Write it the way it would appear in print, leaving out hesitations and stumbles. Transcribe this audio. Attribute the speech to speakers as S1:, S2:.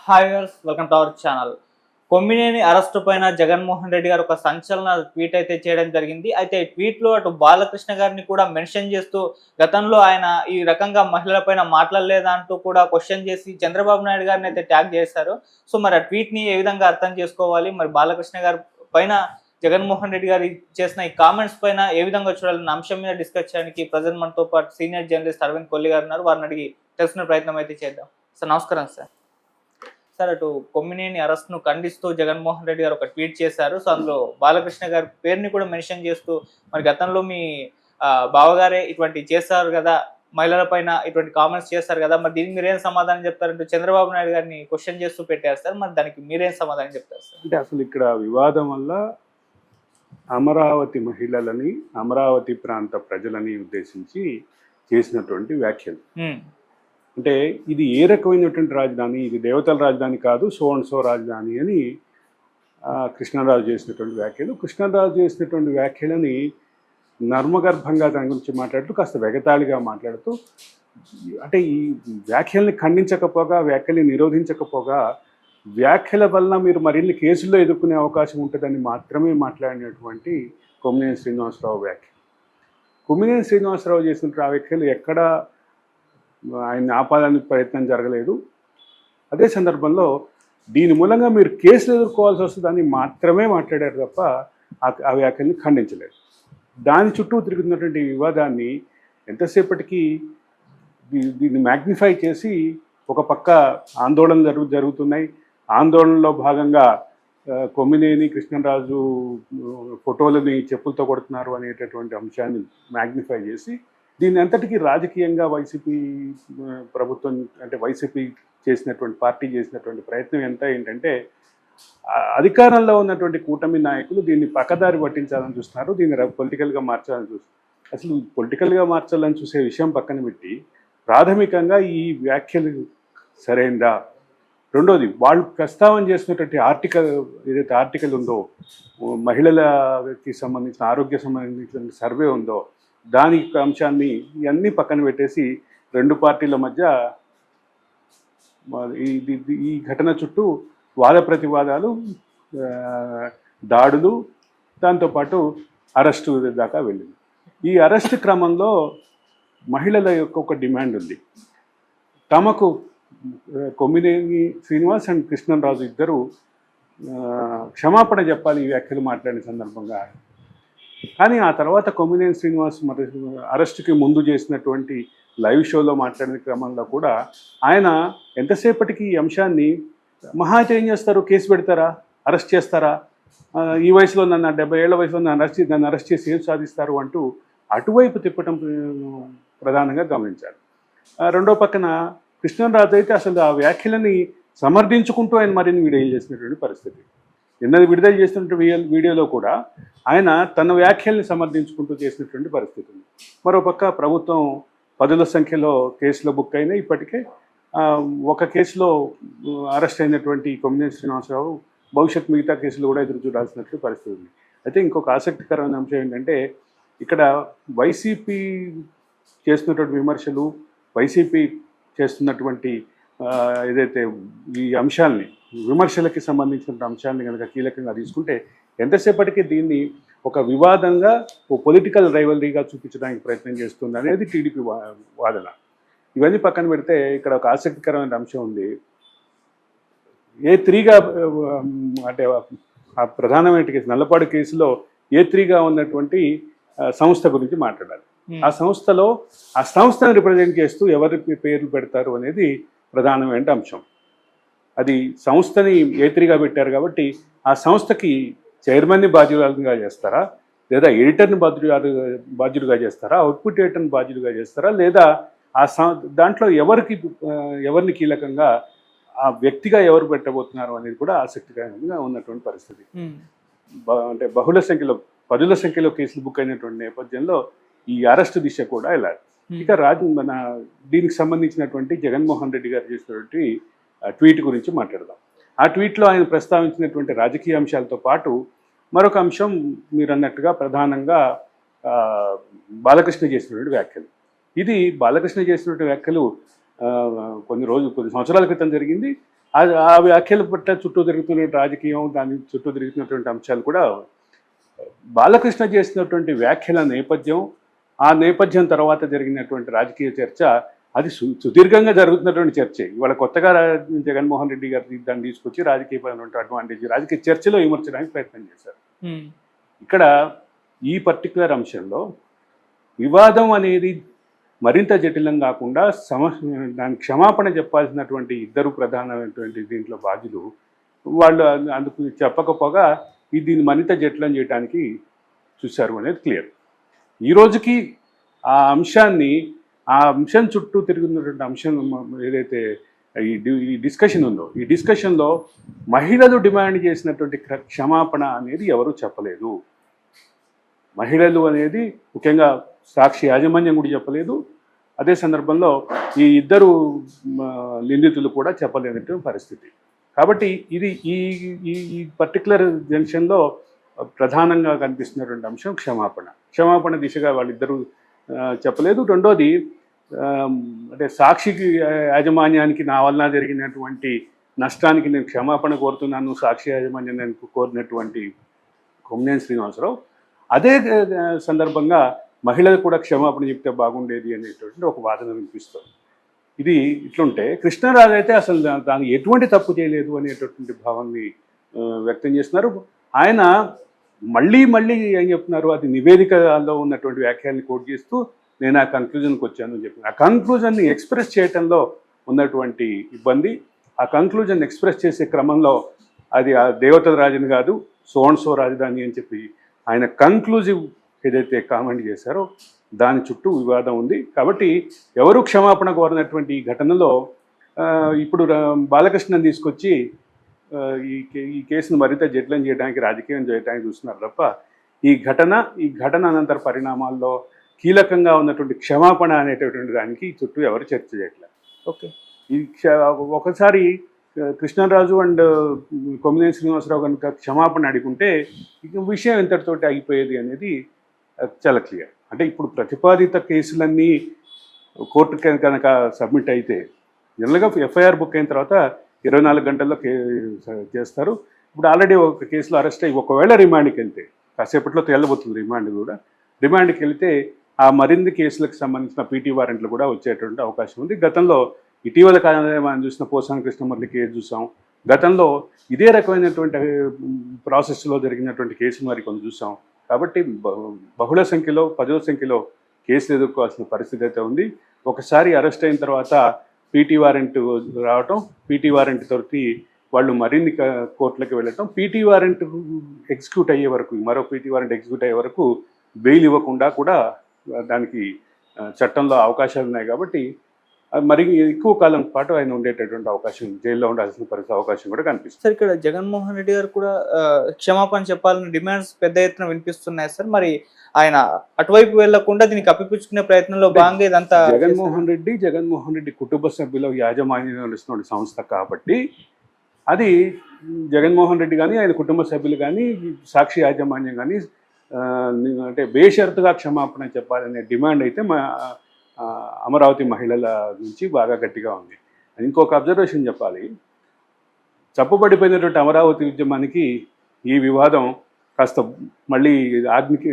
S1: Hi viewers, welcome to our channel. Kommineni arrest పైన జగన్మోహన్ రెడ్డి గారు ఒక సంచలన ట్వీట్ అయితే చేయడం జరిగింది. అయితే ఈ ట్వీట్లో అటు బాలకృష్ణ గారిని కూడా మెన్షన్ చేస్తూ గతంలో ఆయన ఈ రకంగా మహిళలపైన మాట్లాడలేదా అంటూ కూడా క్వశ్చన్ చేసి చంద్రబాబు నాయుడు గారిని అయితే ట్యాగ్ చేశారు. సో మరి ఆ ట్వీట్ని ఏ విధంగా అర్థం చేసుకోవాలి, మరి బాలకృష్ణ గారి పైన జగన్మోహన్ రెడ్డి గారు చేసిన ఈ కామెంట్స్ పైన ఏ విధంగా చూడాలన్న అంశం మీద డిస్కస్ చేయడానికి ప్రజెంట్ మనతో పాటు సీనియర్ జర్నలిస్ట్ అరవింద్ కొల్లి గారు ఉన్నారు. వారిని అడిగి తెలుసుకునే ప్రయత్నం అయితే చేద్దాం. సార్ నమస్కారం సార్. సార్ అటు కొమ్మినేని అరెస్ట్ ను ఖండిస్తూ జగన్మోహన్ రెడ్డి గారు ఒక ట్వీట్ చేశారు. సో అందులో బాలకృష్ణ గారి పేరుని కూడా మెన్షన్ చేస్తూ మరి గతంలో మీ బావగారే ఇటువంటి చేశారు కదా, మహిళల పైన ఇటువంటి కామెంట్స్ చేస్తారు కదా, మరి దీనికి మీరేం సమాధానం చెప్తారంటూ చంద్రబాబు నాయుడు గారిని క్వశ్చన్ చేస్తూ పెట్టారు సార్. మరి దానికి మీరేం సమాధానం చెప్తారు సార్?
S2: అంటే అసలు ఇక్కడ వివాదం వల్ల అమరావతి మహిళలని, అమరావతి ప్రాంత ప్రజలని ఉద్దేశించి చేసినటువంటి వ్యాఖ్యలు. అంటే ఇది ఏ రకమైనటువంటి రాజధాని, ఇది దేవతల రాజధాని కాదు, సో అండ్ సో రాజధాని అని కృష్ణరాజు చేసినటువంటి వ్యాఖ్యలు. కృష్ణరాజు చేసినటువంటి వ్యాఖ్యలని నర్మగర్భంగా దాని గురించి మాట్లాడుతూ కాస్త వెగతాళిగా మాట్లాడుతూ, అంటే ఈ వ్యాఖ్యల్ని ఖండించకపోగా, వ్యాఖ్యల్ని నిరోధించకపోగా, వ్యాఖ్యల వలన మీరు మరిన్ని కేసుల్లో ఎదుర్కొనే అవకాశం ఉంటుందని మాత్రమే మాట్లాడినటువంటి కొమ్మినేని శ్రీనివాసరావు వ్యాఖ్య. కొమ్మినేని శ్రీనివాసరావు చేసిన ఆ వ్యాఖ్యలు ఎక్కడ ఆయన ఆపాలని ప్రయత్నం జరగలేదు. అదే సందర్భంలో దీని మూలంగా మీరు కేసులు ఎదుర్కోవాల్సి వస్తుందని మాత్రమే మాట్లాడారు తప్ప ఆ వ్యాఖ్యల్ని ఖండించలేదు. దాని చుట్టూ తిరుగుతున్నటువంటి వివాదాన్ని ఎంతసేపటికి దీన్ని మ్యాగ్నిఫై చేసి ఒక పక్క ఆందోళనలు జరుగుతున్నాయి. ఆందోళనలో భాగంగా కొమ్మినేని కృష్ణరాజు ఫోటోలని చెప్పులతో కొడుతున్నారు అనేటటువంటి అంశాన్ని మ్యాగ్నిఫై చేసి దీని అంతటికీ రాజకీయంగా వైసీపీ ప్రభుత్వం, అంటే వైసీపీ చేసినటువంటి పార్టీ చేసినటువంటి ప్రయత్నం ఏంటంటే అధికారంలో ఉన్నటువంటి కూటమి నాయకులు దీన్ని పక్కదారి పట్టించాలని చూస్తున్నారు, దీన్ని పొలిటికల్గా మార్చాలని చూస్తున్నారు. అసలు పొలిటికల్గా మార్చాలని చూసే విషయం పక్కన పెట్టి ప్రాథమికంగా ఈ వ్యాఖ్యలు సరైనదా? రెండోది, వాళ్ళు ప్రస్తావన చేసినటువంటి ఏదైతే ఆర్టికల్ ఉందో, మహిళలకి సంబంధించిన ఆరోగ్య సంబంధించిన సర్వే ఉందో, దాని అంశాన్ని ఇవన్నీ పక్కన పెట్టేసి రెండు పార్టీల మధ్య ఈ ఘటన చుట్టూ వాద ప్రతివాదాలు, దాడులు, దాంతోపాటు అరెస్టు దాకా వెళ్ళింది. ఈ అరెస్ట్ క్రమంలో మహిళల యొక్క ఒక డిమాండ్ ఉంది. తమకు కొమ్మినేని శ్రీనివాస్ అండ్ కృష్ణరాజు ఇద్దరు క్షమాపణ చెప్పాలి ఈ వ్యాఖ్యలు మాట్లాడిన సందర్భంగా. కానీ ఆ తర్వాత కొమ్మినేని శ్రీనివాస్ మరి అరెస్టుకి ముందు చేసినటువంటి లైవ్ షోలో మాట్లాడిన క్రమంలో కూడా ఆయన ఎంతసేపటికి ఈ అంశాన్ని మహా అయితే ఏం చేస్తారు, కేసు పెడతారా, అరెస్ట్ చేస్తారా, ఈ వయసులో నన్ను 70 ఏళ్ల వయసులో నన్ను అరెస్ట్ చేసి ఏం సాధిస్తారు అంటూ అటువైపు తిప్పటం ప్రధానంగా గమనించారు. రెండో పక్కన కృష్ణరాజు అయితే అసలు ఆ వ్యాఖ్యలని సమర్థించుకుంటూ ఆయన మరిన్ని వీడియోలు చేసినటువంటి పరిస్థితి. నిన్న విడుదల చేసినటువంటి వీడియోలో కూడా ఆయన తన వ్యాఖ్యల్ని సమర్థించుకుంటూ చేసినటువంటి పరిస్థితి ఉంది. మరోపక్క ప్రభుత్వం పదుల సంఖ్యలో కేసులో బుక్ అయినాయి. ఇప్పటికే ఒక కేసులో అరెస్ట్ అయినటువంటి కొమ్మినేని శ్రీనివాసరావు భవిష్యత్ మిగతా కేసులు కూడా ఎదురు చూడాల్సినటువంటి పరిస్థితి ఉంది. అయితే ఇంకొక ఆసక్తికరమైన అంశం ఏంటంటే, ఇక్కడ వైసీపీ చేస్తున్నటువంటి విమర్శలు, వైసీపీ చేస్తున్నటువంటి ఏదైతే ఈ అంశాలని, విమర్శలకి సంబంధించిన అంశాలని కనుక కీలకంగా తీసుకుంటే ఎంతసేపటికి దీన్ని ఒక వివాదంగా, ఓ పొలిటికల్ రైవలరీగా చూపించడానికి ప్రయత్నం చేస్తుంది అనేది టీడీపీ వాదన. ఇవన్నీ పక్కన పెడితే ఇక్కడ ఒక ఆసక్తికరమైన అంశం ఉంది. A3గా అంటే ఆ ప్రధానమైన కేసు నల్లపాడు కేసులో A3గా ఉన్నటువంటి సంస్థ గురించి మాట్లాడాలి. ఆ సంస్థను రిప్రజెంట్ చేస్తూ ఎవరి పేర్లు పెడతారు అనేది ప్రధానమైన అంశం. అది సంస్థని A3గా పెట్టారు కాబట్టి ఆ సంస్థకి చైర్మన్ని బాధ్యులుగా చేస్తారా, లేదా ఎడిటర్ని బాధ్యులుగా చేస్తారా, అవుట్పుట్ ఎడిటర్ని బాధ్యులుగా చేస్తారా, లేదా ఆ దాంట్లో ఎవరిని కీలకంగా ఆ వ్యక్తిగా ఎవరు పెట్టబోతున్నారు అనేది కూడా ఆసక్తికరంగా ఉన్నటువంటి పరిస్థితి. అంటే పదుల సంఖ్యలో కేసులు బుక్ అయినటువంటి నేపథ్యంలో ఈ అరెస్టు దిశ కూడా వెళ్ళాలి. ఇక దీనికి సంబంధించినటువంటి జగన్మోహన్ రెడ్డి గారు చేసినటువంటి ట్వీట్ గురించి మాట్లాడదాం. ఆ ట్వీట్లో ఆయన ప్రస్తావించినటువంటి రాజకీయ అంశాలతో పాటు మరొక అంశం మీరు అన్నట్టుగా ప్రధానంగా బాలకృష్ణ చేసినటువంటి వ్యాఖ్యలు. ఇది బాలకృష్ణ చేసినటువంటి వ్యాఖ్యలు కొన్ని సంవత్సరాల క్రితం జరిగింది. ఆ వ్యాఖ్యల పట్ల చుట్టూ తిరుగుతున్న రాజకీయం, దాని చుట్టూ తిరుగుతున్నటువంటి అంశాలు కూడా బాలకృష్ణ చేసినటువంటి వ్యాఖ్యల నేపథ్యం, ఆ నేపథ్యం తర్వాత జరిగినటువంటి రాజకీయ చర్చ అది సుదీర్ఘంగా జరుగుతున్నటువంటి చర్చే. ఇవాళ కొత్తగా జగన్మోహన్ రెడ్డి గారు దాన్ని తీసుకొచ్చి రాజకీయపరమైన అడ్వాంటేజ్, రాజకీయ చర్చలో విమర్చడానికి ప్రయత్నం చేశారు. ఇక్కడ ఈ పర్టికులర్ అంశంలో వివాదం అనేది మరింత జటిలం కాకుండా దానికి క్షమాపణ చెప్పాల్సినటువంటి ఇద్దరు ప్రధానమైనటువంటి దీంట్లో బాధ్యులు వాళ్ళు అందుకు చెప్పకపోగా దీన్ని మరింత జటిలం చేయడానికి చూశారు అనేది క్లియర్. ఈ రోజుకి ఆ అంశం చుట్టూ తిరుగుతున్నటువంటి అంశం ఏదైతే ఈ డిస్కషన్ ఉందో, ఈ డిస్కషన్లో మహిళలు డిమాండ్ చేసినటువంటి క్షమాపణ అనేది ఎవరూ చెప్పలేదు. మహిళలు అనేది ముఖ్యంగా సాక్షి యాజమాన్యం కూడా చెప్పలేదు. అదే సందర్భంలో ఈ ఇద్దరు నిందితులు కూడా చెప్పలేనటువంటి పరిస్థితి. కాబట్టి ఇది ఈ పర్టికులర్ జంక్షన్లో ప్రధానంగా కనిపిస్తున్నటువంటి అంశం క్షమాపణ దిశగా వాళ్ళిద్దరూ చెప్పలేదు. రెండోది అంటే సాక్షికి యాజమాన్యానికి నా వలన జరిగినటువంటి నష్టానికి నేను క్షమాపణ కోరుతున్నాను, సాక్షి యాజమాన్యానికి కోరినటువంటి కొమ్మినేని శ్రీనివాసరావు అదే సందర్భంగా మహిళలు కూడా క్షమాపణ చెప్తే బాగుండేది అనేటువంటి ఒక వాదన వినిపిస్తుంది. ఇది ఇట్లుంటే కృష్ణరాజు అయితే అసలు దాన్ని ఎటువంటి తప్పు చేయలేదు అనేటటువంటి భావాన్ని వ్యక్తం చేస్తున్నారు. ఆయన మళ్ళీ ఏం చెప్తున్నారు, అది నివేదికలో ఉన్నటువంటి వ్యాఖ్యల్ని కోట్ చేస్తూ నేను ఆ కన్క్లూజన్కి వచ్చాను అని చెప్పి, ఆ కన్క్లూజన్ని ఎక్స్ప్రెస్ చేయటంలో ఉన్నటువంటి ఇబ్బంది, ఆ కన్క్లూజన్ ఎక్స్ప్రెస్ చేసే క్రమంలో అది ఆ దేవతల రాజుని కాదు సో రాజధాని అని చెప్పి ఆయన కన్క్లూజివ్ ఏదైతే కామెంట్ చేశారో దాని చుట్టూ వివాదం ఉంది. కాబట్టి ఎవరు క్షమాపణ కోరినటువంటి ఈ ఘటనలో ఇప్పుడు బాలకృష్ణని తీసుకొచ్చి ఈ కేసును మరింత జటిలం చేయడానికి, రాజకీయం చేయడానికి చూస్తున్నారు తప్ప ఈ ఘటన అనంతర పరిణామాల్లో కీలకంగా ఉన్నటువంటి క్షమాపణ అనేటటువంటి దానికి చుట్టూ ఎవరు చర్చ చేయట్లేదు.
S1: ఓకే,
S2: ఈ ఒకసారి కృష్ణరాజు అండ్ కొమ్మినేని శ్రీనివాసరావు కనుక క్షమాపణ అడుగుంటే ఇక విషయం ఎంతటితోటి అయిపోయేది అనేది చాలా క్లియర్. అంటే ఇప్పుడు ప్రతిపాదిత కేసులన్నీ కోర్టుకి కనుక సబ్మిట్ అయితే జనరల్గా ఎఫ్ఐఆర్ బుక్ అయిన తర్వాత 24 గంటల్లో చేస్తారు. ఇప్పుడు ఆల్రెడీ ఒక కేసులో అరెస్ట్ అయ్యి ఒకవేళ రిమాండ్కి వెళ్తే కాసేపట్లో తేలబోతుంది, రిమాండ్కి వెళ్తే ఆ మరిన్ని కేసులకు సంబంధించిన పీటీ వారెంట్లు కూడా వచ్చేటువంటి అవకాశం ఉంది. గతంలో ఇటీవల కాలంలో మనం చూసిన పోసాని కృష్ణమురళి కేసు చూసాం. గతంలో ఇదే రకమైనటువంటి ప్రాసెస్లో జరిగినటువంటి కేసు మరి కొన్ని చూసాం. కాబట్టి బహుళ సంఖ్యలో, పదుల సంఖ్యలో కేసులు ఎదుర్కోవాల్సిన పరిస్థితి అయితే ఉంది. ఒకసారి అరెస్ట్ అయిన తర్వాత పీటీ వారెంట్ రావటం, పీటీ వారెంట్ తోటి వాళ్ళు మరిన్ని కోర్టులకు వెళ్ళటం, పీటీ వారెంట్ ఎగ్జిక్యూట్ అయ్యే వరకు, మరో పీటీ వారెంట్ ఎగ్జిక్యూట్ అయ్యే వరకు బెయిల్ ఇవ్వకుండా కూడా దానికి చట్టంలో అవకాశాలు ఉన్నాయి. కాబట్టి మరి ఎక్కువ కాలం పాటు ఆయన ఉండేటటువంటి అవకాశం, జైల్లో ఉండాల్సిన అవకాశం కూడా కనిపిస్తుంది.
S1: సార్, ఇక్కడ జగన్మోహన్ రెడ్డి గారు కూడా క్షమాపణ చెప్పాలని డిమాండ్స్ పెద్ద ఎత్తున వినిపిస్తున్నాయి సార్. మరి ఆయన అటువైపు వెళ్లకుండా దీన్ని కప్పిపుచ్చుకునే ప్రయత్నంలో భాగంగా ఇదంతా
S2: జగన్మోహన్ రెడ్డి కుటుంబ సభ్యుల యాజమాన్యంలో నడుస్తున్న సంస్థ కాబట్టి అది జగన్మోహన్ రెడ్డి కానీ, ఆయన కుటుంబ సభ్యులు కానీ, సాక్షి యాజమాన్యం కానీ అంటే బేషరతుగా క్షమాపణ చెప్పాలనే డిమాండ్ అయితే అమరావతి మహిళల నుంచి బాగా గట్టిగా ఉంది. ఇంకొక అబ్జర్వేషన్ చెప్పాలి, చప్పుబడిపోయినటువంటి అమరావతి ఉద్యమానికి ఈ వివాదం కాస్త మళ్ళీ